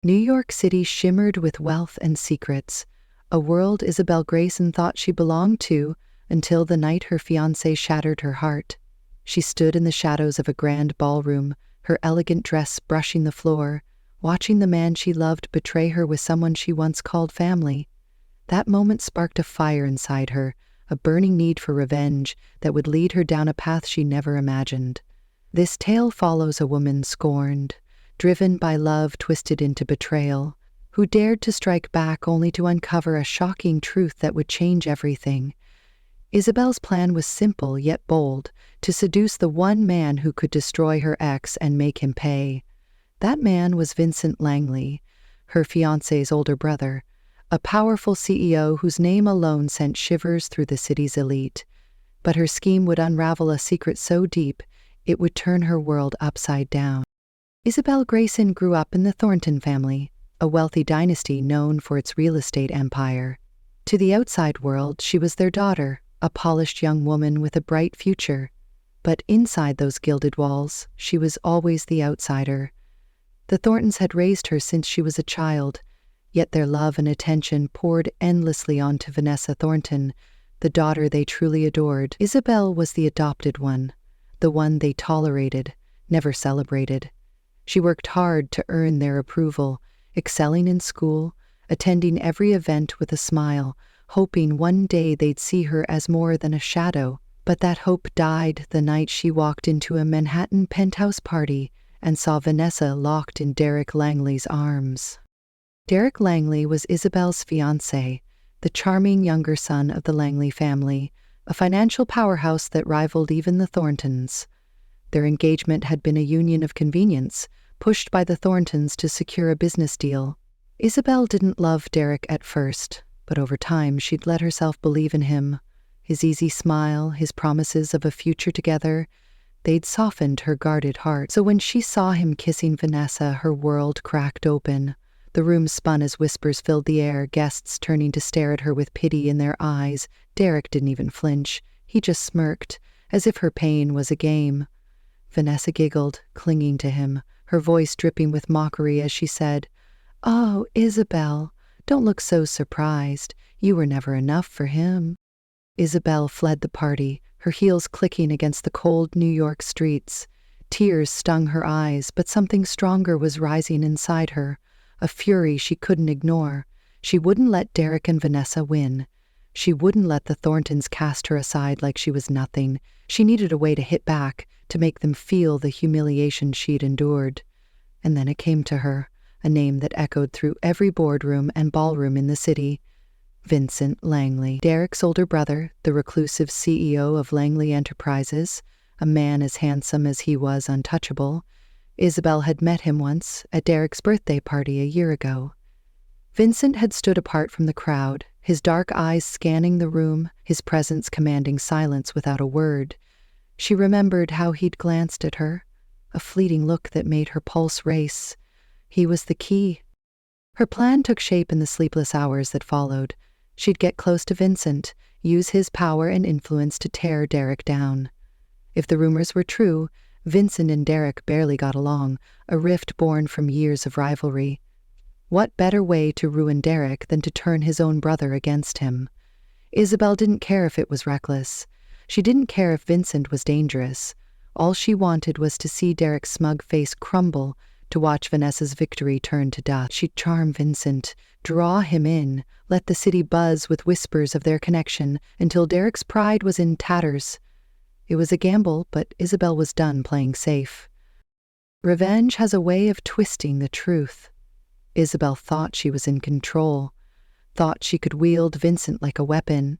New York City shimmered with wealth and secrets, a world Isabel Grayson thought she belonged to until the night her fiancé shattered her heart. She stood in the shadows of a grand ballroom, her elegant dress brushing the floor, watching the man she loved betray her with someone she once called family. That moment sparked a fire inside her, a burning need for revenge that would lead her down a path she never imagined. This tale follows a woman scorned, driven by love twisted into betrayal, who dared to strike back only to uncover a shocking truth that would change everything. Isabel's plan was simple yet bold, to seduce the one man who could destroy her ex and make him pay. That man was Vincent Langley, her fiancé's older brother, a powerful CEO whose name alone sent shivers through the city's elite. But her scheme would unravel a secret so deep, it would turn her world upside down. Isabel Grayson grew up in the Thornton family, a wealthy dynasty known for its real estate empire. To the outside world, she was their daughter, a polished young woman with a bright future. But inside those gilded walls, she was always the outsider. The Thorntons had raised her since she was a child, yet their love and attention poured endlessly onto Vanessa Thornton, the daughter they truly adored. Isabel was the adopted one, the one they tolerated, never celebrated. She worked hard to earn their approval, excelling in school, attending every event with a smile, hoping one day they'd see her as more than a shadow. But that hope died the night she walked into a Manhattan penthouse party and saw Vanessa locked in Derek Langley's arms. Derek Langley was Isabel's fiancé, the charming younger son of the Langley family, a financial powerhouse that rivaled even the Thorntons. Their engagement had been a union of convenience, pushed by the Thorntons to secure a business deal. Isabel didn't love Derek at first, but over time she'd let herself believe in him. His easy smile, his promises of a future together, they'd softened her guarded heart. So when she saw him kissing Vanessa, her world cracked open. The room spun as whispers filled the air, guests turning to stare at her with pity in their eyes. Derek didn't even flinch. He just smirked, as if her pain was a game. Vanessa giggled, clinging to him, her voice dripping with mockery as she said, "Oh, Isabel, don't look so surprised. You were never enough for him." Isabel fled the party, her heels clicking against the cold New York streets. Tears stung her eyes, but something stronger was rising inside her, a fury she couldn't ignore. She wouldn't let Derek and Vanessa win. She wouldn't let the Thorntons cast her aside like she was nothing. She needed a way to hit back, to make them feel the humiliation she'd endured. And then it came to her, a name that echoed through every boardroom and ballroom in the city. Vincent Langley, Derek's older brother, the reclusive CEO of Langley Enterprises, a man as handsome as he was untouchable. Isabel had met him once at Derek's birthday party a year ago. Vincent had stood apart from the crowd, his dark eyes scanning the room, his presence commanding silence without a word. She remembered how he'd glanced at her, a fleeting look that made her pulse race. He was the key. Her plan took shape in the sleepless hours that followed. She'd get close to Vincent, use his power and influence to tear Derek down. If the rumors were true, Vincent and Derek barely got along, a rift born from years of rivalry. What better way to ruin Derek than to turn his own brother against him? Isabel didn't care if it was reckless. She didn't care if Vincent was dangerous. All she wanted was to see Derek's smug face crumble, to watch Vanessa's victory turn to dust. She'd charm Vincent, draw him in, let the city buzz with whispers of their connection until Derek's pride was in tatters. It was a gamble, but Isabel was done playing safe. Revenge has a way of twisting the truth. Isabel thought she was in control, thought she could wield Vincent like a weapon.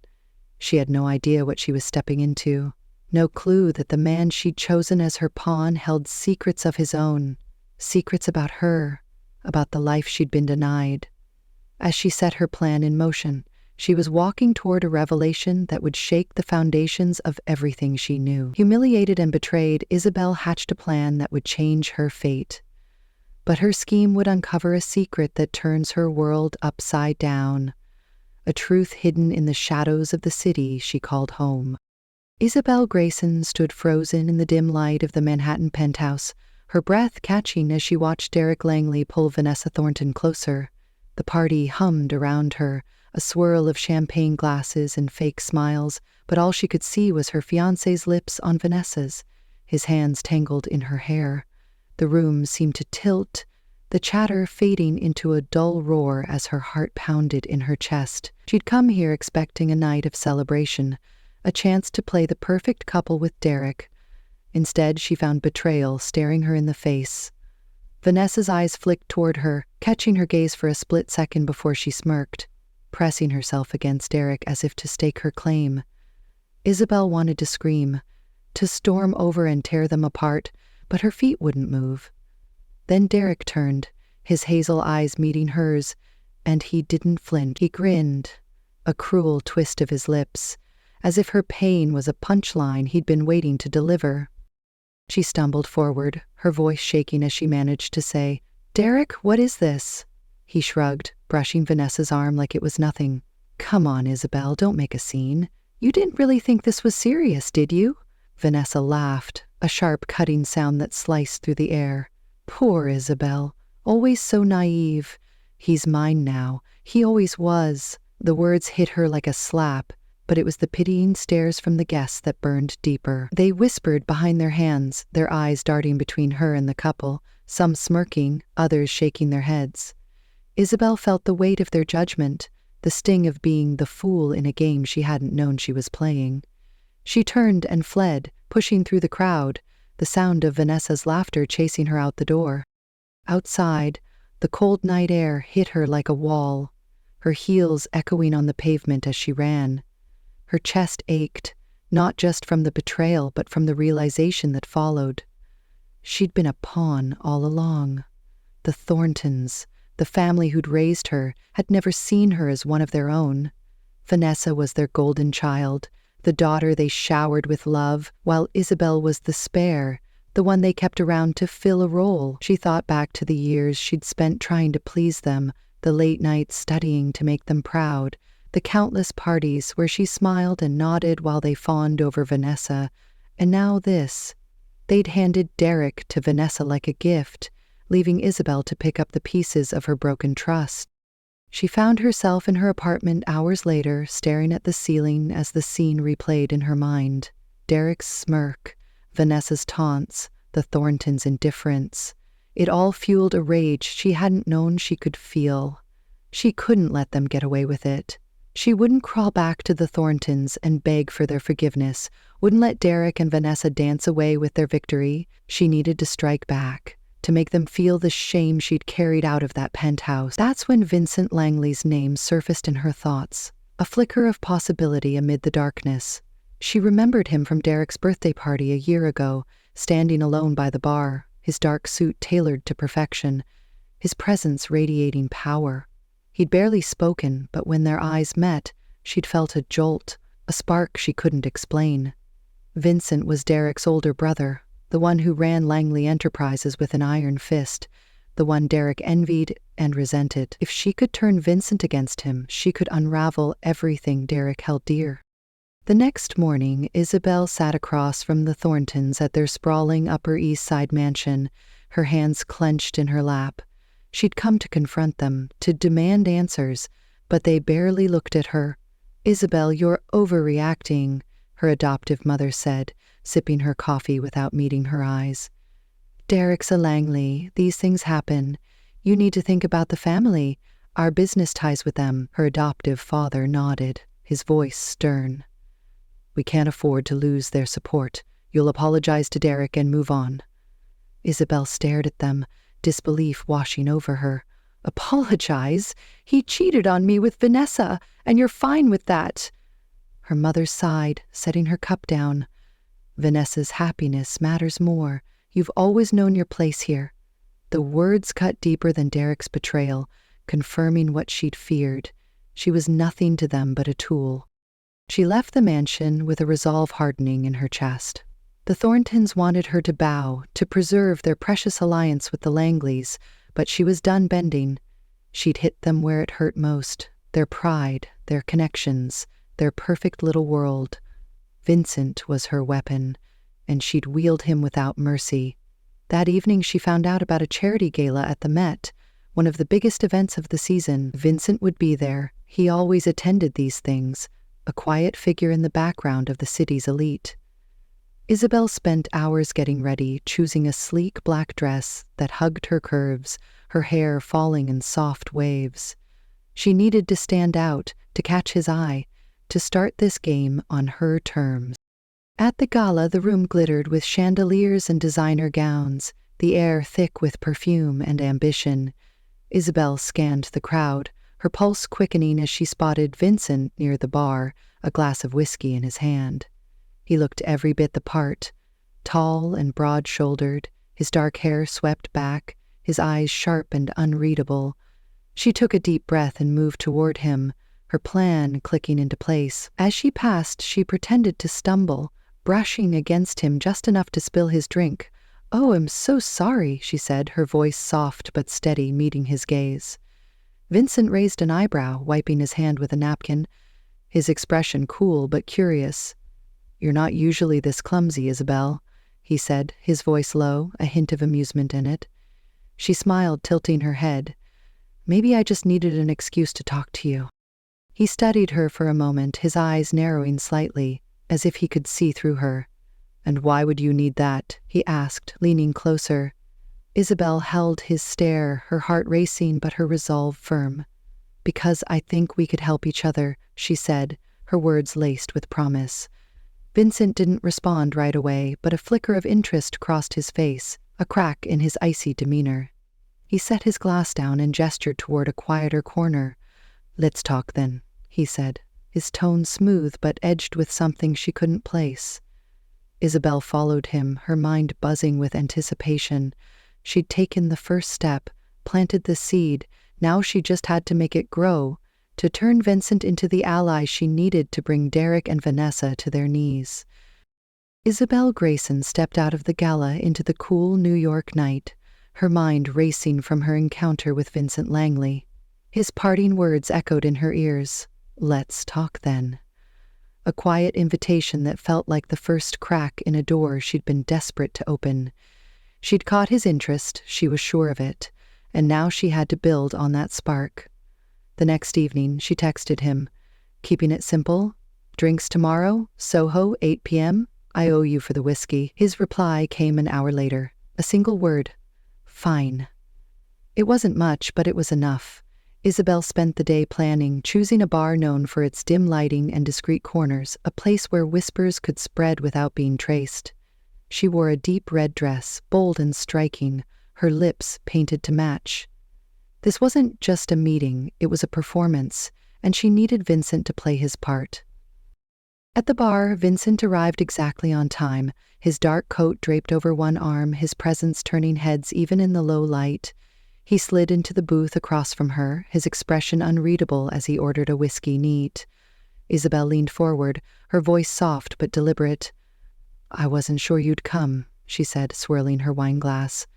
She had no idea what she was stepping into, no clue that the man she'd chosen as her pawn held secrets of his own, secrets about her, about the life she'd been denied. As she set her plan in motion, she was walking toward a revelation that would shake the foundations of everything she knew. Humiliated and betrayed, Isabel hatched a plan that would change her fate. But her scheme would uncover a secret that turns her world upside down, a truth hidden in the shadows of the city she called home. Isabel Grayson stood frozen in the dim light of the Manhattan penthouse, her breath catching as she watched Derek Langley pull Vanessa Thornton closer. The party hummed around her, a swirl of champagne glasses and fake smiles, but all she could see was her fiancé's lips on Vanessa's, his hands tangled in her hair. The room seemed to tilt, the chatter fading into a dull roar as her heart pounded in her chest. She'd come here expecting a night of celebration, a chance to play the perfect couple with Derek. Instead, she found betrayal staring her in the face. Vanessa's eyes flicked toward her, catching her gaze for a split second before she smirked, pressing herself against Derek as if to stake her claim. Isabel wanted to scream, to storm over and tear them apart, but her feet wouldn't move. Then Derek turned, his hazel eyes meeting hers, and he didn't flinch. He grinned, a cruel twist of his lips, as if her pain was a punchline he'd been waiting to deliver. She stumbled forward, her voice shaking as she managed to say, "Derek, what is this?" He shrugged, brushing Vanessa's arm like it was nothing. "Come on, Isabel, don't make a scene. You didn't really think this was serious, did you?" Vanessa laughed, a sharp cutting sound that sliced through the air. Poor Isabel, always so naive. "He's mine now. He always was." The words hit her like a slap, but it was the pitying stares from the guests that burned deeper. They whispered behind their hands, their eyes darting between her and the couple, some smirking, others shaking their heads. Isabel felt the weight of their judgment, the sting of being the fool in a game she hadn't known she was playing. She turned and fled, pushing through the crowd, the sound of Vanessa's laughter chasing her out the door. Outside, the cold night air hit her like a wall, her heels echoing on the pavement as she ran. Her chest ached, not just from the betrayal but from the realization that followed. She'd been a pawn all along. The Thorntons, the family who'd raised her, had never seen her as one of their own. Vanessa was their golden child, the daughter they showered with love, while Isabel was the spare, the one they kept around to fill a role. She thought back to the years she'd spent trying to please them, the late nights studying to make them proud, the countless parties where she smiled and nodded while they fawned over Vanessa, and now this. They'd handed Derek to Vanessa like a gift, leaving Isabel to pick up the pieces of her broken trust. She found herself in her apartment hours later, staring at the ceiling as the scene replayed in her mind. Derek's smirk, Vanessa's taunts, the Thorntons' indifference. It all fueled a rage she hadn't known she could feel. She couldn't let them get away with it. She wouldn't crawl back to the Thorntons and beg for their forgiveness, wouldn't let Derek and Vanessa dance away with their victory. She needed to strike back, to make them feel the shame she'd carried out of that penthouse. That's when Vincent Langley's name surfaced in her thoughts, a flicker of possibility amid the darkness. She remembered him from Derek's birthday party a year ago, standing alone by the bar, his dark suit tailored to perfection, his presence radiating power. He'd barely spoken, but when their eyes met, she'd felt a jolt, a spark she couldn't explain. Vincent was Derek's older brother, the one who ran Langley Enterprises with an iron fist, the one Derek envied and resented. If she could turn Vincent against him, she could unravel everything Derek held dear. The next morning, Isabel sat across from the Thorntons at their sprawling Upper East Side mansion, her hands clenched in her lap. She'd come to confront them, to demand answers, but they barely looked at her. "Isabel, you're overreacting," her adoptive mother said, sipping her coffee without meeting her eyes. "Derek's a Langley. These things happen. You need to think about the family, our business ties with them." Her adoptive father nodded, his voice stern. "We can't afford to lose their support. You'll apologize to Derek and move on." Isabel stared at them, disbelief washing over her. "Apologize? He cheated on me with Vanessa, and you're fine with that." Her mother sighed, setting her cup down. "Vanessa's happiness matters more. You've always known your place here." The words cut deeper than Derek's betrayal, confirming what she'd feared. She was nothing to them but a tool. She left the mansion with a resolve hardening in her chest. The Thorntons wanted her to bow, to preserve their precious alliance with the Langleys, but she was done bending. She'd hit them where it hurt most, their pride, their connections, their perfect little world. Vincent was her weapon, and she'd wield him without mercy. That evening she found out about a charity gala at the Met, one of the biggest events of the season. Vincent would be there. He always attended these things, a quiet figure in the background of the city's elite. Isabel spent hours getting ready, choosing a sleek black dress that hugged her curves, her hair falling in soft waves. She needed to stand out, to catch his eye, to start this game on her terms. At the gala, the room glittered with chandeliers and designer gowns, the air thick with perfume and ambition. Isabel scanned the crowd, her pulse quickening as she spotted Vincent near the bar, a glass of whiskey in his hand. He looked every bit the part, tall and broad-shouldered, his dark hair swept back, his eyes sharp and unreadable. She took a deep breath and moved toward him, her plan clicking into place. As she passed, she pretended to stumble, brushing against him just enough to spill his drink. "Oh, I'm so sorry," she said, her voice soft but steady, meeting his gaze. Vincent raised an eyebrow, wiping his hand with a napkin, his expression cool but curious. "You're not usually this clumsy, Isabel," he said, his voice low, a hint of amusement in it. She smiled, tilting her head. "Maybe I just needed an excuse to talk to you." He studied her for a moment, his eyes narrowing slightly, as if he could see through her. "And why would you need that?" he asked, leaning closer. Isabel held his stare, her heart racing but her resolve firm. "Because I think we could help each other," she said, her words laced with promise. Vincent didn't respond right away, but a flicker of interest crossed his face, a crack in his icy demeanor. He set his glass down and gestured toward a quieter corner. "Let's talk then," he said, his tone smooth but edged with something she couldn't place. Isabel followed him, her mind buzzing with anticipation. She'd taken the first step, planted the seed, now she just had to make it grow, to turn Vincent into the ally she needed to bring Derek and Vanessa to their knees. Isabel Grayson stepped out of the gala into the cool New York night, her mind racing from her encounter with Vincent Langley. His parting words echoed in her ears. "Let's talk then." A quiet invitation that felt like the first crack in a door she'd been desperate to open. She'd caught his interest, she was sure of it, and now she had to build on that spark. The next evening, she texted him, "Keeping it simple? Drinks tomorrow? Soho, 8 p.m.? I owe you for the whiskey." His reply came an hour later. A single word. "Fine." It wasn't much, but it was enough. Isabel spent the day planning, choosing a bar known for its dim lighting and discreet corners, a place where whispers could spread without being traced. She wore a deep red dress, bold and striking, her lips painted to match. This wasn't just a meeting, it was a performance, and she needed Vincent to play his part. At the bar, Vincent arrived exactly on time, his dark coat draped over one arm, his presence turning heads even in the low light. He slid into the booth across from her, his expression unreadable as he ordered a whiskey neat. Isabel leaned forward, her voice soft but deliberate. "I wasn't sure you'd come," she said, swirling her wine glass.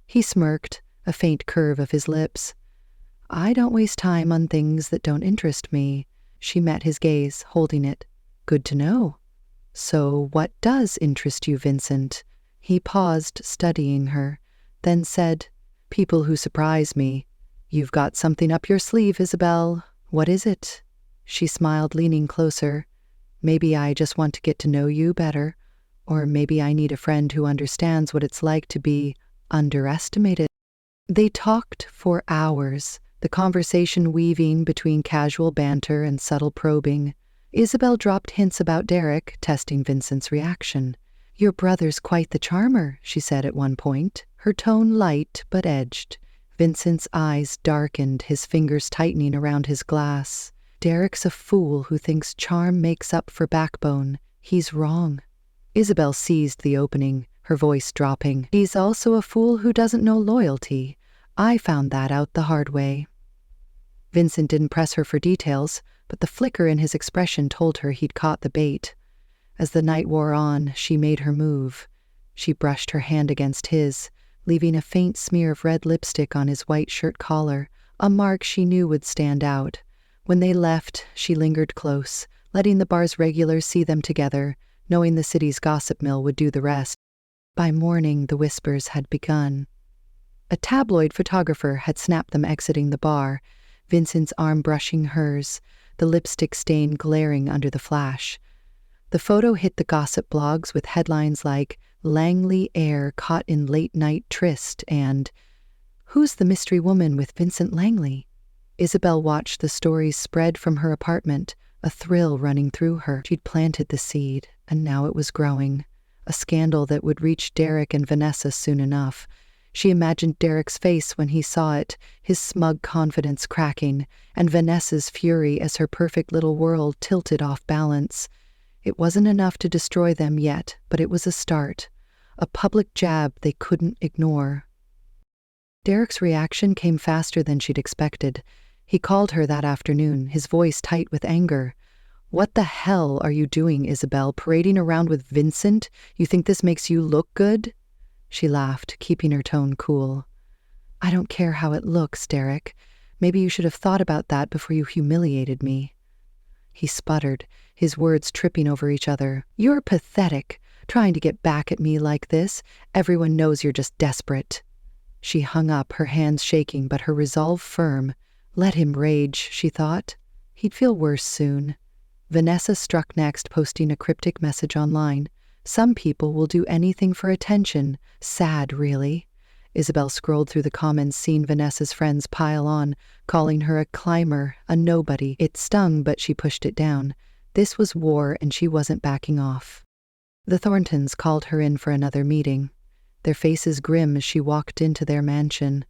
He smirked, a faint curve of his lips. "I don't waste time on things that don't interest me." She met his gaze, holding it. "Good to know. So what does interest you, Vincent?" He paused, studying her, then said, "People who surprise me." "You've got something up your sleeve, Isabel. What is it?" She smiled, leaning closer. "Maybe I just want to get to know you better. Or maybe I need a friend who understands what it's like to be underestimated." They talked for hours, the conversation weaving between casual banter and subtle probing. Isabel dropped hints about Derek, testing Vincent's reaction. "Your brother's quite the charmer," she said at one point, her tone light but edged. Vincent's eyes darkened, his fingers tightening around his glass. "Derek's a fool who thinks charm makes up for backbone. He's wrong." Isabel seized the opening, her voice dropping. "He's also a fool who doesn't know loyalty. I found that out the hard way." Vincent didn't press her for details, but the flicker in his expression told her he'd caught the bait. As the night wore on, she made her move. She brushed her hand against his, leaving a faint smear of red lipstick on his white shirt collar, a mark she knew would stand out. When they left, she lingered close, letting the bar's regulars see them together, knowing the city's gossip mill would do the rest. By morning, the whispers had begun. A tabloid photographer had snapped them exiting the bar, Vincent's arm brushing hers, the lipstick stain glaring under the flash. The photo hit the gossip blogs with headlines like "Langley heir caught in late-night tryst" and "Who's the mystery woman with Vincent Langley?" Isabel watched the stories spread from her apartment, a thrill running through her. She'd planted the seed, and now it was growing. A scandal that would reach Derek and Vanessa soon enough. She imagined Derek's face when he saw it, his smug confidence cracking, and Vanessa's fury as her perfect little world tilted off balance. It wasn't enough to destroy them yet, but it was a start. A public jab they couldn't ignore. Derek's reaction came faster than she'd expected. He called her that afternoon, his voice tight with anger. "What the hell are you doing, Isabel? Parading around with Vincent? You think this makes you look good?" She laughed, keeping her tone cool. "I don't care how it looks, Derek. Maybe you should have thought about that before you humiliated me." He sputtered, his words tripping over each other. "You're pathetic, trying to get back at me like this. Everyone knows you're just desperate." She hung up, her hands shaking but her resolve firm. Let him rage, she thought. He'd feel worse soon. Vanessa struck next, posting a cryptic message online. "Some people will do anything for attention. Sad, really." Isabel scrolled through the comments, seeing Vanessa's friends pile on, calling her a climber, a nobody. It stung, but she pushed it down. This was war, and she wasn't backing off. The Thorntons called her in for another meeting, their faces grim as she walked into their mansion.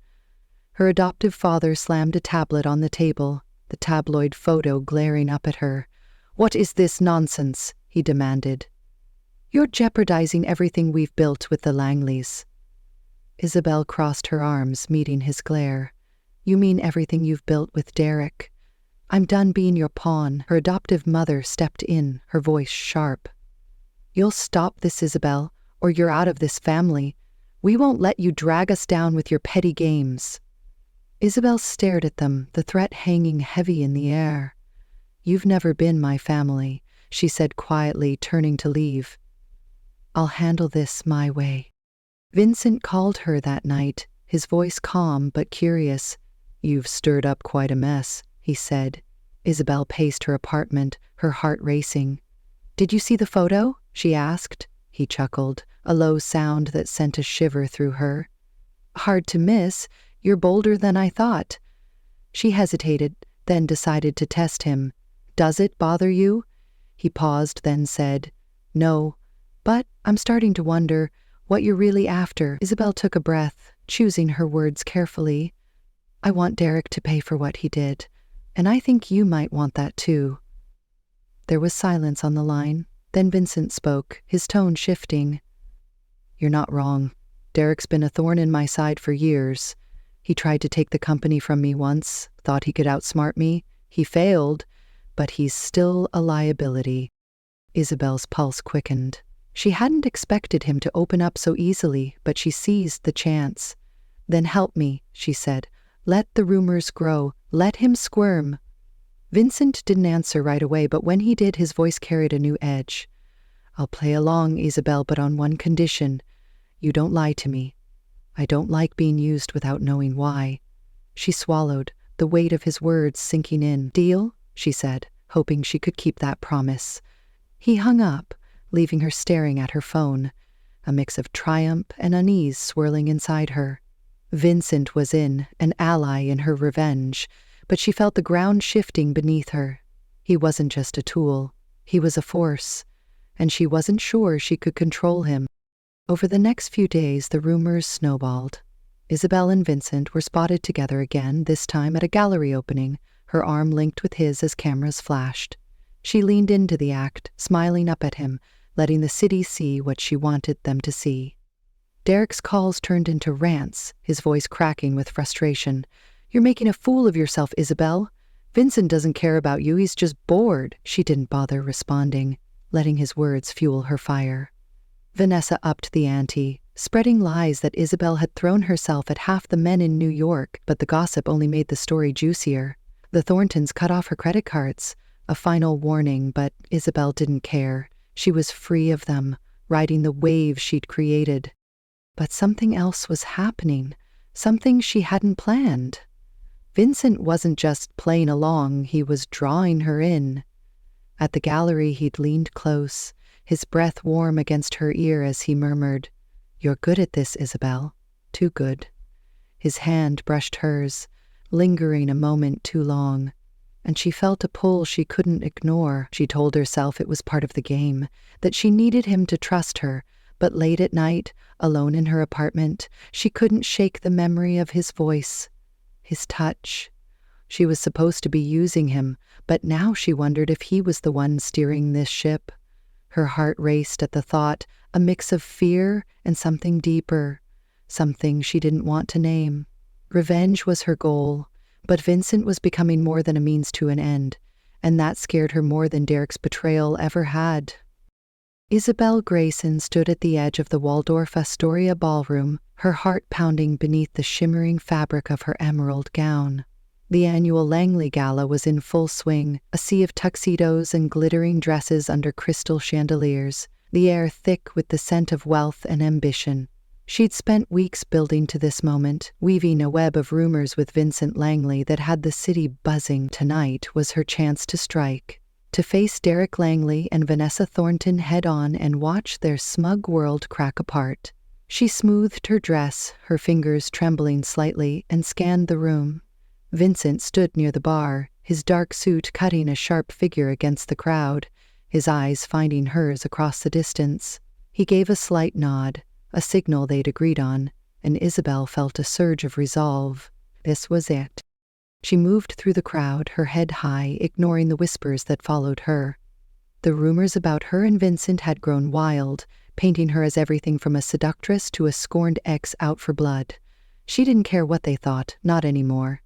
Her adoptive father slammed a tablet on the table, the tabloid photo glaring up at her. "What is this nonsense?" he demanded. "You're jeopardizing everything we've built with the Langleys." Isabel crossed her arms, meeting his glare. "You mean everything you've built with Derek? I'm done being your pawn." Her adoptive mother stepped in, her voice sharp. "You'll stop this, Isabel, or you're out of this family. We won't let you drag us down with your petty games." Isabel stared at them, the threat hanging heavy in the air. "You've never been my family," she said quietly, turning to leave. "I'll handle this my way." Vincent called her that night, his voice calm but curious. "You've stirred up quite a mess," he said. Isabel paced her apartment, her heart racing. "Did you see the photo?" she asked. He chuckled, a low sound that sent a shiver through her. "Hard to miss. You're bolder than I thought." She hesitated, then decided to test him. "Does it bother you?" He paused, then said, "No, but I'm starting to wonder what you're really after." Isabel took a breath, choosing her words carefully. "I want Derek to pay for what he did, and I think you might want that too." There was silence on the line. Then Vincent spoke, his tone shifting. "You're not wrong. Derek's been a thorn in my side for years. He tried to take the company from me once, thought he could outsmart me. He failed, but he's still a liability." Isabel's pulse quickened. She hadn't expected him to open up so easily, but she seized the chance. "Then help me," she said. "Let the rumors grow. Let him squirm." Vincent didn't answer right away, but when he did, his voice carried a new edge. "I'll play along, Isabel, but on one condition. You don't lie to me. I don't like being used without knowing why." She swallowed, the weight of his words sinking in. "Deal?" she said, hoping she could keep that promise. He hung up, leaving her staring at her phone, a mix of triumph and unease swirling inside her. Vincent was in, an ally in her revenge, but she felt the ground shifting beneath her. He wasn't just a tool, he was a force, and she wasn't sure she could control him. Over the next few days, the rumors snowballed. Isabel and Vincent were spotted together again, this time at a gallery opening, her arm linked with his as cameras flashed. She leaned into the act, smiling up at him, letting the city see what she wanted them to see. Derek's calls turned into rants, his voice cracking with frustration. "You're making a fool of yourself, Isabel. Vincent doesn't care about you, he's just bored." She didn't bother responding, letting his words fuel her fire. Vanessa upped the ante, spreading lies that Isabel had thrown herself at half the men in New York, but the gossip only made the story juicier. The Thorntons cut off her credit cards, a final warning, but Isabel didn't care. She was free of them, riding the wave she'd created. But something else was happening, something she hadn't planned. Vincent wasn't just playing along, he was drawing her in. At the gallery he'd leaned close, his breath warm against her ear as he murmured, "You're good at this, Isabel. Too good." His hand brushed hers, lingering a moment too long, and she felt a pull she couldn't ignore. She told herself it was part of the game, that she needed him to trust her, but late at night, alone in her apartment, she couldn't shake the memory of his voice, his touch. She was supposed to be using him, but now she wondered if he was the one steering this ship. Her heart raced at the thought, a mix of fear and something deeper, something she didn't want to name. Revenge was her goal, but Vincent was becoming more than a means to an end, and that scared her more than Derek's betrayal ever had. Isabel Grayson stood at the edge of the Waldorf Astoria ballroom, her heart pounding beneath the shimmering fabric of her emerald gown. The annual Langley Gala was in full swing, a sea of tuxedos and glittering dresses under crystal chandeliers, the air thick with the scent of wealth and ambition. She'd spent weeks building to this moment, weaving a web of rumors with Vincent Langley that had the city buzzing. Tonight was her chance to strike, to face Derek Langley and Vanessa Thornton head-on and watch their smug world crack apart. She smoothed her dress, her fingers trembling slightly, and scanned the room. Vincent stood near the bar, his dark suit cutting a sharp figure against the crowd, his eyes finding hers across the distance. He gave a slight nod, a signal they'd agreed on, and Isabel felt a surge of resolve. This was it. She moved through the crowd, her head high, ignoring the whispers that followed her. The rumors about her and Vincent had grown wild, painting her as everything from a seductress to a scorned ex out for blood. She didn't care what they thought, not anymore.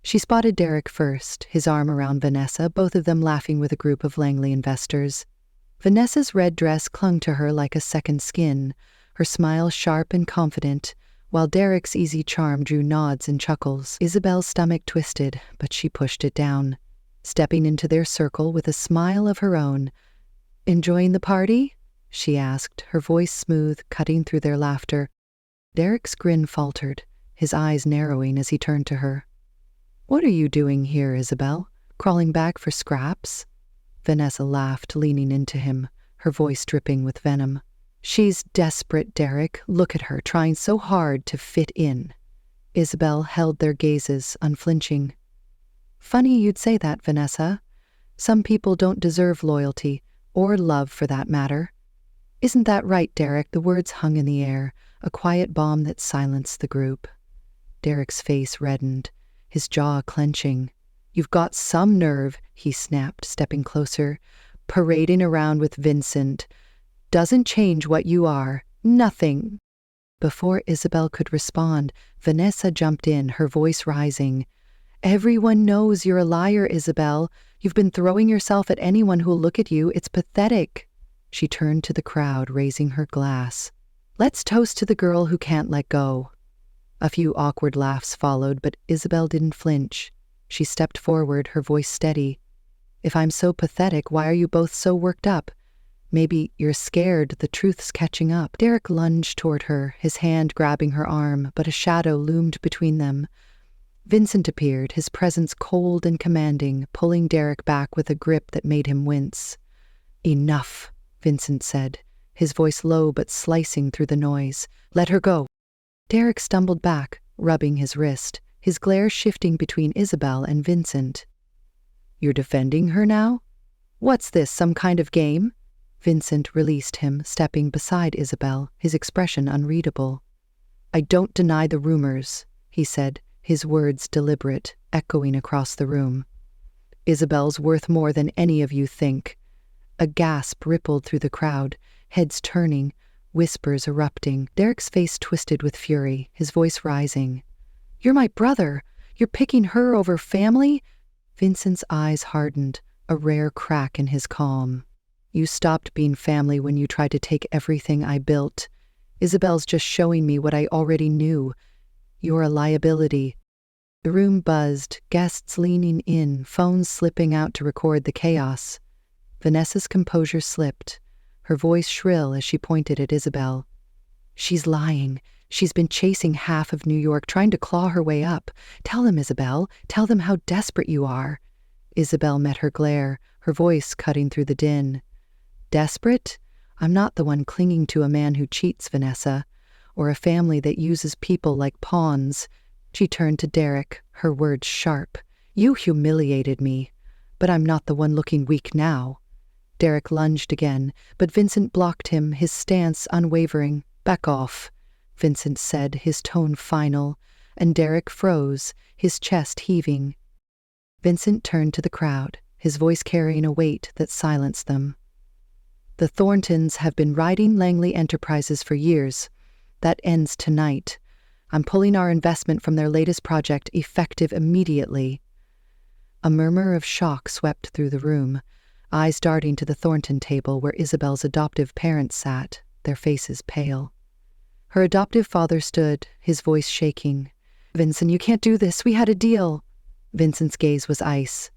She spotted Derek first, his arm around Vanessa, both of them laughing with a group of Langley investors. Vanessa's red dress clung to her like a second skin, her smile sharp and confident, while Derek's easy charm drew nods and chuckles. Isabel's stomach twisted, but she pushed it down, stepping into their circle with a smile of her own. "Enjoying the party?" she asked, her voice smooth, cutting through their laughter. Derek's grin faltered, his eyes narrowing as he turned to her. "What are you doing here, Isabel? Crawling back for scraps?" Vanessa laughed, leaning into him, her voice dripping with venom. "She's desperate, Derek. Look at her, trying so hard to fit in." Isabel held their gazes, unflinching. "Funny you'd say that, Vanessa. Some people don't deserve loyalty, or love for that matter." "Isn't that right, Derek?" The words hung in the air, a quiet bomb that silenced the group. Derek's face reddened, his jaw clenching. "You've got some nerve," he snapped, stepping closer. "Parading around with Vincent doesn't change what you are. Nothing." Before Isabel could respond, Vanessa jumped in, her voice rising. "Everyone knows you're a liar, Isabel. You've been throwing yourself at anyone who'll look at you. It's pathetic." She turned to the crowd, raising her glass. "Let's toast to the girl who can't let go." A few awkward laughs followed, but Isabel didn't flinch. She stepped forward, her voice steady. "If I'm so pathetic, why are you both so worked up? Maybe you're scared the truth's catching up." Derek lunged toward her, his hand grabbing her arm, but a shadow loomed between them. Vincent appeared, his presence cold and commanding, pulling Derek back with a grip that made him wince. "Enough," Vincent said, his voice low but slicing through the noise. "Let her go." Derek stumbled back, rubbing his wrist, his glare shifting between Isabel and Vincent. "You're defending her now? What's this, some kind of game?" Vincent released him, stepping beside Isabel, his expression unreadable. "I don't deny the rumors," he said, his words deliberate, echoing across the room. "Isabel's worth more than any of you think." A gasp rippled through the crowd, heads turning, whispers erupting. Derek's face twisted with fury, his voice rising. "You're my brother. You're picking her over family?" Vincent's eyes hardened, a rare crack in his calm. "You stopped being family when you tried to take everything I built. Isabel's just showing me what I already knew. You're a liability." The room buzzed, guests leaning in, phones slipping out to record the chaos. Vanessa's composure slipped, her voice shrill as she pointed at Isabel. "She's lying. She's been chasing half of New York, trying to claw her way up. Tell them, Isabel. Tell them how desperate you are." Isabel met her glare, her voice cutting through the din. "Desperate? I'm not the one clinging to a man who cheats, Vanessa, or a family that uses people like pawns." She turned to Derek, her words sharp. "You humiliated me, but I'm not the one looking weak now." Derek lunged again, but Vincent blocked him, his stance unwavering. "Back off," Vincent said, his tone final, and Derek froze, his chest heaving. Vincent turned to the crowd, his voice carrying a weight that silenced them. "The Thorntons have been riding Langley Enterprises for years. That ends tonight. I'm pulling our investment from their latest project, effective immediately." A murmur of shock swept through the room, eyes darting to the Thornton table where Isabel's adoptive parents sat, their faces pale. Her adoptive father stood, his voice shaking. "Vincent, you can't do this. We had a deal." Vincent's gaze was ice.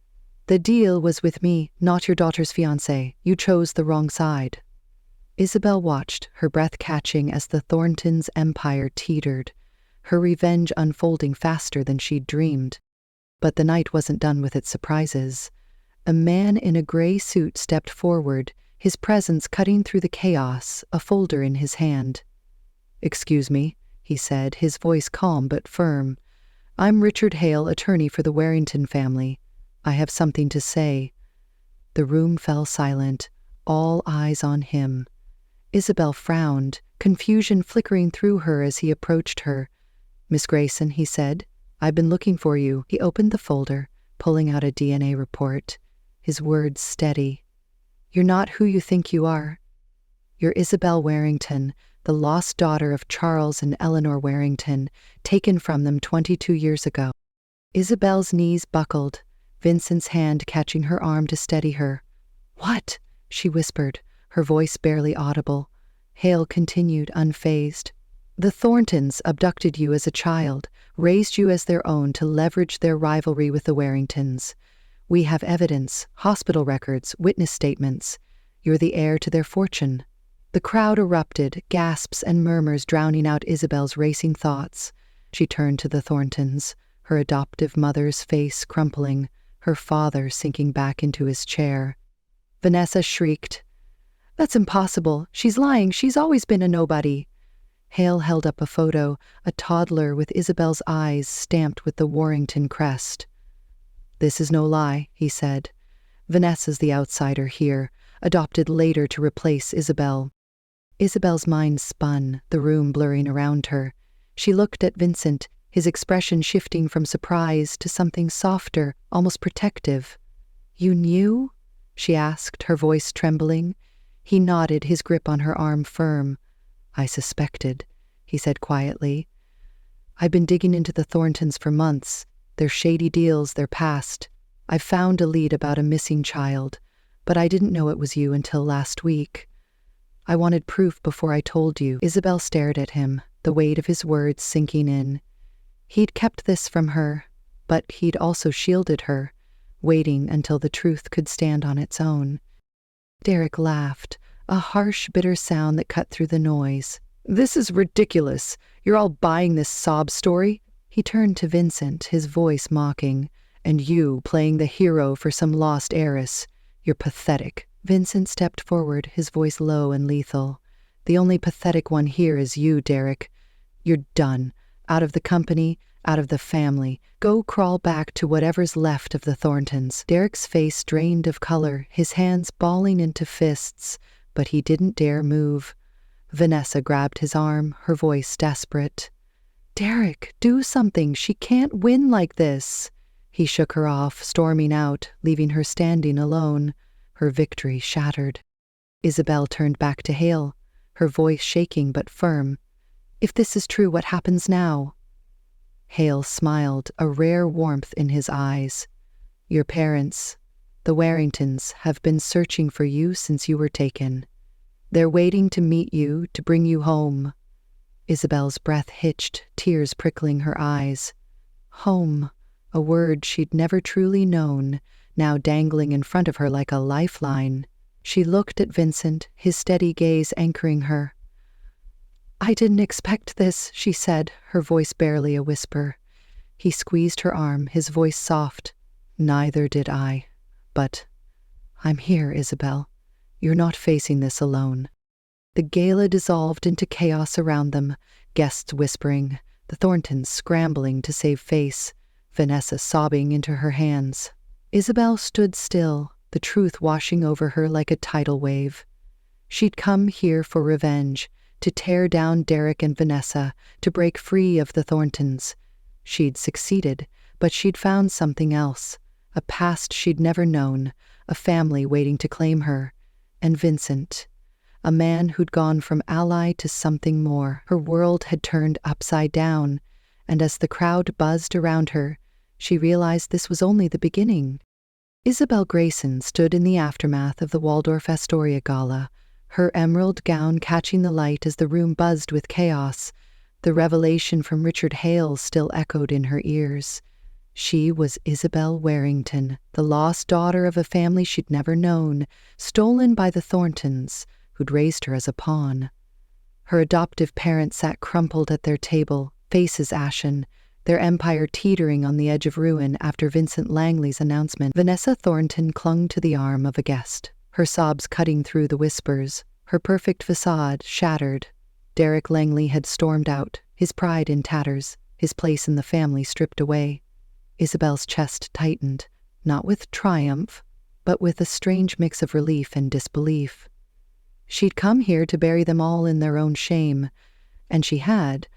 "The deal was with me, not your daughter's fiancé. You chose the wrong side." Isabel watched, her breath catching as the Thorntons' empire teetered, her revenge unfolding faster than she'd dreamed. But the night wasn't done with its surprises. A man in a gray suit stepped forward, his presence cutting through the chaos, a folder in his hand. "Excuse me," he said, his voice calm but firm. "I'm Richard Hale, attorney for the Warrington family. I have something to say." The room fell silent, all eyes on him. Isabel frowned, confusion flickering through her as he approached her. "Miss Grayson," he said, "I've been looking for you." He opened the folder, pulling out a DNA report, his words steady. "You're not who you think you are. You're Isabel Warrington, the lost daughter of Charles and Eleanor Warrington, taken from them 22 years ago." Isabel's knees buckled, Vincent's hand catching her arm to steady her. "What?" she whispered, her voice barely audible. Hale continued, unfazed. "The Thorntons abducted you as a child, raised you as their own to leverage their rivalry with the Warringtons. We have evidence, hospital records, witness statements. You're the heir to their fortune." The crowd erupted, gasps and murmurs drowning out Isabel's racing thoughts. She turned to the Thorntons, her adoptive mother's face crumpling, her father sinking back into his chair. Vanessa shrieked, "That's impossible. She's lying. She's always been a nobody." Hale held up a photo, a toddler with Isabel's eyes stamped with the Warrington crest. "This is no lie," he said. "Vanessa's the outsider here, adopted later to replace Isabel." Isabel's mind spun, the room blurring around her. She looked at Vincent, his expression shifting from surprise to something softer, almost protective. "You knew?" she asked, her voice trembling. He nodded, his grip on her arm firm. "I suspected," he said quietly. "I've been digging into the Thorntons for months, their shady deals, their past. I've found a lead about a missing child, but I didn't know it was you until last week. I wanted proof before I told you." Isabel stared at him, the weight of his words sinking in. He'd kept this from her, but he'd also shielded her, waiting until the truth could stand on its own. Derek laughed, a harsh, bitter sound that cut through the noise. "This is ridiculous. You're all buying this sob story?" He turned to Vincent, his voice mocking. "And you, playing the hero for some lost heiress. You're pathetic." Vincent stepped forward, his voice low and lethal. "The only pathetic one here is you, Derek. You're done. Out of the company, out of the family. Go crawl back to whatever's left of the Thorntons." Derek's face drained of color, his hands balling into fists, but he didn't dare move. Vanessa grabbed his arm, her voice desperate. "Derek, do something. She can't win like this." He shook her off, storming out, leaving her standing alone, her victory shattered. Isabel turned back to Hale, her voice shaking but firm. "If this is true, what happens now?" Hale smiled, a rare warmth in his eyes. "Your parents, the Warringtons, have been searching for you since you were taken. They're waiting to meet you, to bring you home." Isabel's breath hitched, tears prickling her eyes. Home, a word she'd never truly known, now dangling in front of her like a lifeline. She looked at Vincent, his steady gaze anchoring her. "I didn't expect this," she said, her voice barely a whisper. He squeezed her arm, his voice soft. "Neither did I. But I'm here, Isabel. You're not facing this alone." The gala dissolved into chaos around them, guests whispering, the Thorntons scrambling to save face, Vanessa sobbing into her hands. Isabel stood still, the truth washing over her like a tidal wave. She'd come here for revenge, to tear down Derek and Vanessa, to break free of the Thorntons. She'd succeeded, but she'd found something else, a past she'd never known, a family waiting to claim her. And Vincent, a man who'd gone from ally to something more. Her world had turned upside down, and as the crowd buzzed around her, she realized this was only the beginning. Isabel Grayson stood in the aftermath of the Waldorf Astoria gala, her emerald gown catching the light as the room buzzed with chaos. The revelation from Richard Hales still echoed in her ears. She was Isabel Warrington, the lost daughter of a family she'd never known, stolen by the Thorntons, who'd raised her as a pawn. Her adoptive parents sat crumpled at their table, faces ashen, their empire teetering on the edge of ruin after Vincent Langley's announcement. Vanessa Thornton clung to the arm of a guest, her sobs cutting through the whispers, her perfect facade shattered. Derek Langley had stormed out, his pride in tatters, his place in the family stripped away. Isabel's chest tightened, not with triumph, but with a strange mix of relief and disbelief. She'd come here to bury them all in their own shame, and she had,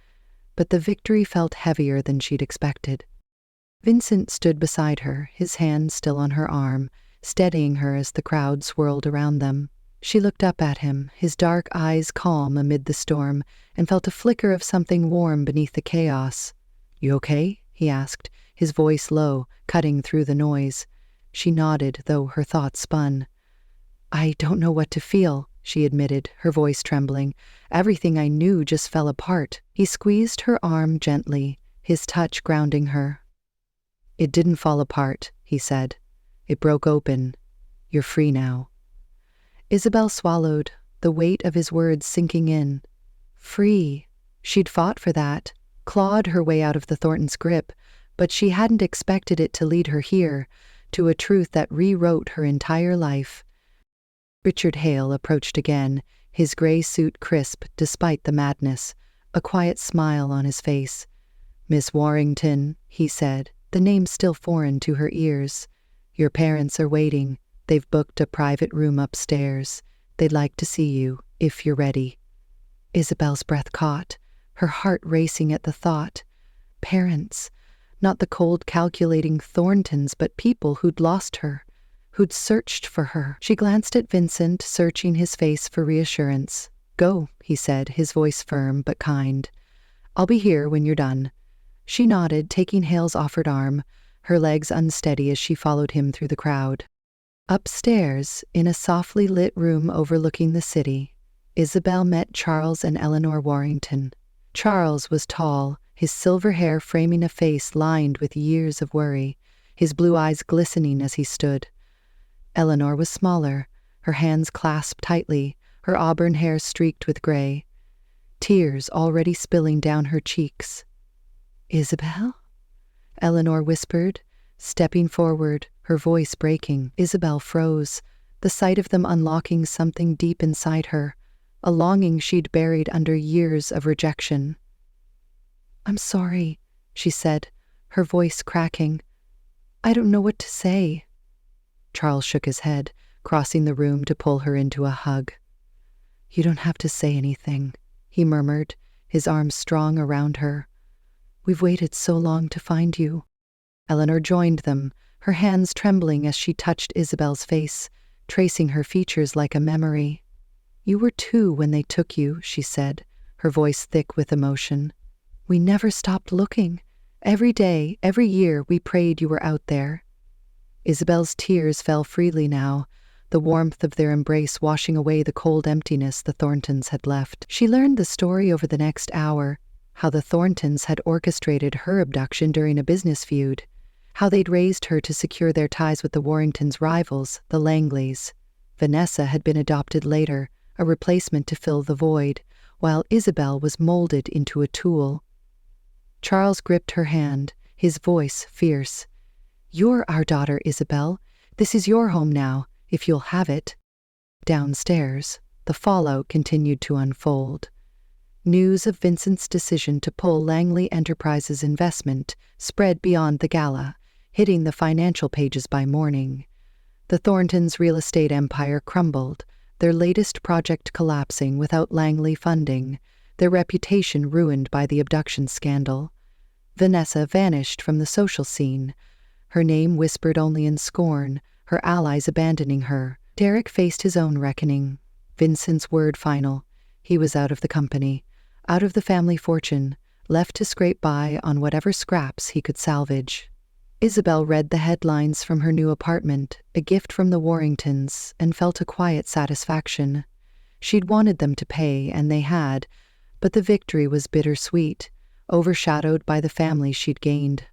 but the victory felt heavier than she'd expected. Vincent stood beside her, his hand still on her arm, steadying her as the crowd swirled around them. She looked up at him, his dark eyes calm amid the storm, and felt a flicker of something warm beneath the chaos. "You okay?" he asked, his voice low, cutting through the noise. She nodded, though her thoughts spun. "I don't know what to feel," she admitted, her voice trembling. "Everything I knew just fell apart." He squeezed her arm gently, his touch grounding her. "It didn't fall apart," he said. "It broke open. You're free now." Isabel swallowed, the weight of his words sinking in. Free. She'd fought for that, clawed her way out of the Thorntons' grip, but she hadn't expected it to lead her here, to a truth that rewrote her entire life. Richard Hale approached again, his gray suit crisp despite the madness, a quiet smile on his face. "Miss Warrington," he said, the name still foreign to her ears. "Your parents are waiting. They've booked a private room upstairs. They'd like to see you, if you're ready." Isabel's breath caught, her heart racing at the thought. Parents, not the cold calculating Thorntons, but people who'd lost her, who'd searched for her. She glanced at Vincent, searching his face for reassurance. "Go," he said, his voice firm but kind. "I'll be here when you're done." She nodded, taking Hale's offered arm, her legs unsteady as she followed him through the crowd. Upstairs, in a softly lit room overlooking the city, Isabel met Charles and Eleanor Warrington. Charles was tall, his silver hair framing a face lined with years of worry, his blue eyes glistening as he stood. Eleanor was smaller, her hands clasped tightly, her auburn hair streaked with gray, tears already spilling down her cheeks. "Isabel?" Eleanor whispered, stepping forward, her voice breaking. Isabel froze, the sight of them unlocking something deep inside her, a longing she'd buried under years of rejection. "I'm sorry," she said, her voice cracking. "I don't know what to say." Charles shook his head, crossing the room to pull her into a hug. "You don't have to say anything," he murmured, his arms strong around her. "We've waited so long to find you." Eleanor joined them, her hands trembling as she touched Isabel's face, tracing her features like a memory. "You were 2 when they took you," she said, her voice thick with emotion. "We never stopped looking. Every day, every year, we prayed you were out there." Isabel's tears fell freely now, the warmth of their embrace washing away the cold emptiness the Thorntons had left. She learned the story over the next hour, how the Thorntons had orchestrated her abduction during a business feud, how they'd raised her to secure their ties with the Warringtons' rivals, the Langleys. Vanessa had been adopted later, a replacement to fill the void, while Isabel was molded into a tool. Charles gripped her hand, his voice fierce. "You're our daughter, Isabel. This is your home now, if you'll have it." Downstairs, the fallout continued to unfold. News of Vincent's decision to pull Langley Enterprises' investment spread beyond the gala, hitting the financial pages by morning. The Thorntons' real estate empire crumbled, their latest project collapsing without Langley funding, their reputation ruined by the abduction scandal. Vanessa vanished from the social scene, her name whispered only in scorn, her allies abandoning her. Derek faced his own reckoning. Vincent's word final. He was out of the company, out of the family fortune, left to scrape by on whatever scraps he could salvage. Isabel read the headlines from her new apartment, a gift from the Warringtons, and felt a quiet satisfaction. She'd wanted them to pay, and they had, but the victory was bittersweet, overshadowed by the family she'd gained.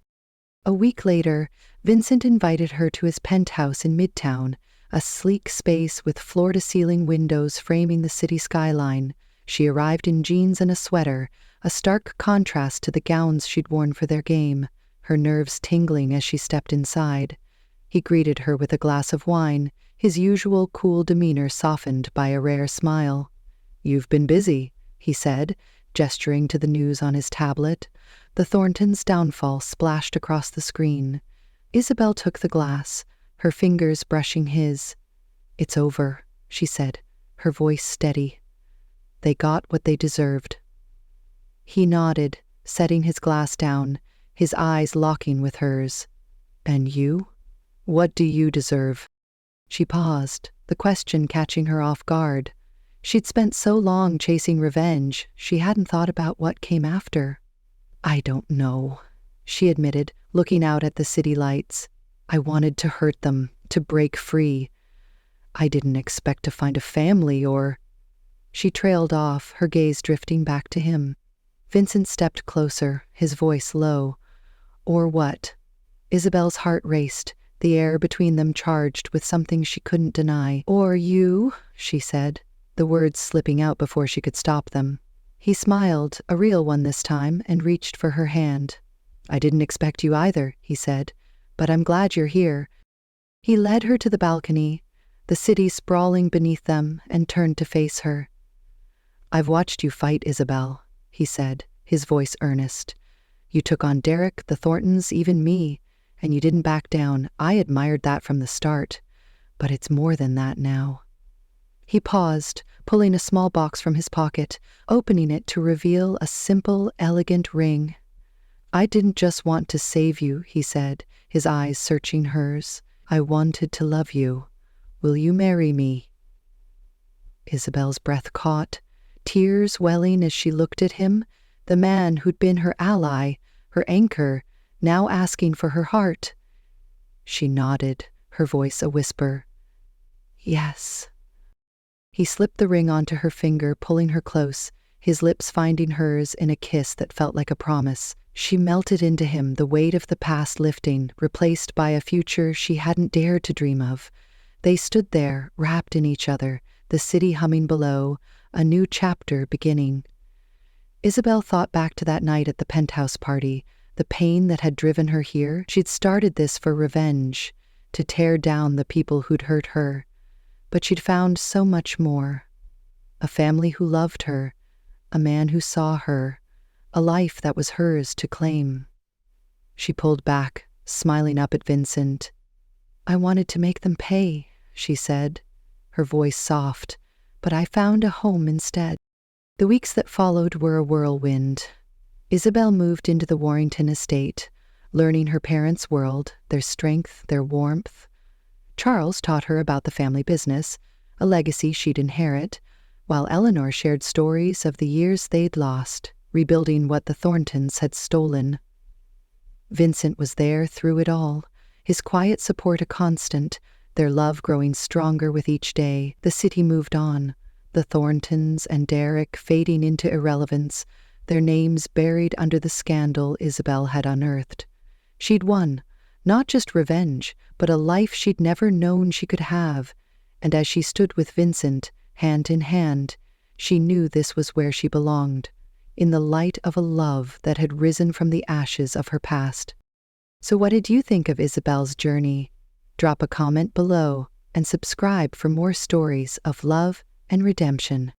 A week later, Vincent invited her to his penthouse in Midtown, a sleek space with floor-to-ceiling windows framing the city skyline. She arrived in jeans and a sweater, a stark contrast to the gowns she'd worn for their game, her nerves tingling as she stepped inside. He greeted her with a glass of wine, his usual cool demeanor softened by a rare smile. "You've been busy," he said, gesturing to the news on his tablet. The Thorntons' downfall splashed across the screen. Isabel took the glass, her fingers brushing his. "It's over," she said, her voice steady. "They got what they deserved." He nodded, setting his glass down, his eyes locking with hers. "And you? What do you deserve?" She paused, the question catching her off guard. She'd spent so long chasing revenge, she hadn't thought about what came after. "I don't know," she admitted, looking out at the city lights. "I wanted to hurt them, to break free. I didn't expect to find a family or—" She trailed off, her gaze drifting back to him. Vincent stepped closer, his voice low. "Or what?" Isabel's heart raced, the air between them charged with something she couldn't deny. "Or you," she said, the words slipping out before she could stop them. He smiled, a real one this time, and reached for her hand. "I didn't expect you either," he said, "but I'm glad you're here." He led her to the balcony, the city sprawling beneath them, and turned to face her. "I've watched you fight, Isabel," he said, his voice earnest. "You took on Derek, the Thorntons, even me, and you didn't back down. I admired that from the start. But it's more than that now." He paused, pulling a small box from his pocket, opening it to reveal a simple, elegant ring. "I didn't just want to save you," he said, his eyes searching hers. "I wanted to love you. Will you marry me?" Isabel's breath caught, tears welling as she looked at him, the man who'd been her ally, her anchor, now asking for her heart. She nodded, her voice a whisper. "Yes." He slipped the ring onto her finger, pulling her close, his lips finding hers in a kiss that felt like a promise. She melted into him, the weight of the past lifting, replaced by a future she hadn't dared to dream of. They stood there, wrapped in each other, the city humming below, a new chapter beginning. Isabel thought back to that night at the penthouse party, the pain that had driven her here. She'd started this for revenge, to tear down the people who'd hurt her. But she'd found so much more. A family who loved her, a man who saw her, a life that was hers to claim. She pulled back, smiling up at Vincent. "I wanted to make them pay," she said, her voice soft, "but I found a home instead." The weeks that followed were a whirlwind. Isabel moved into the Warrington estate, learning her parents' world, their strength, their warmth. Charles taught her about the family business, a legacy she'd inherit, while Eleanor shared stories of the years they'd lost, rebuilding what the Thorntons had stolen. Vincent was there through it all, his quiet support a constant, their love growing stronger with each day. The city moved on, the Thorntons and Derek fading into irrelevance, their names buried under the scandal Isabel had unearthed. She'd won, not just revenge, but a life she'd never known she could have, and as she stood with Vincent, hand in hand, she knew this was where she belonged, in the light of a love that had risen from the ashes of her past. So what did you think of Isabel's journey? Drop a comment below and subscribe for more stories of love and redemption.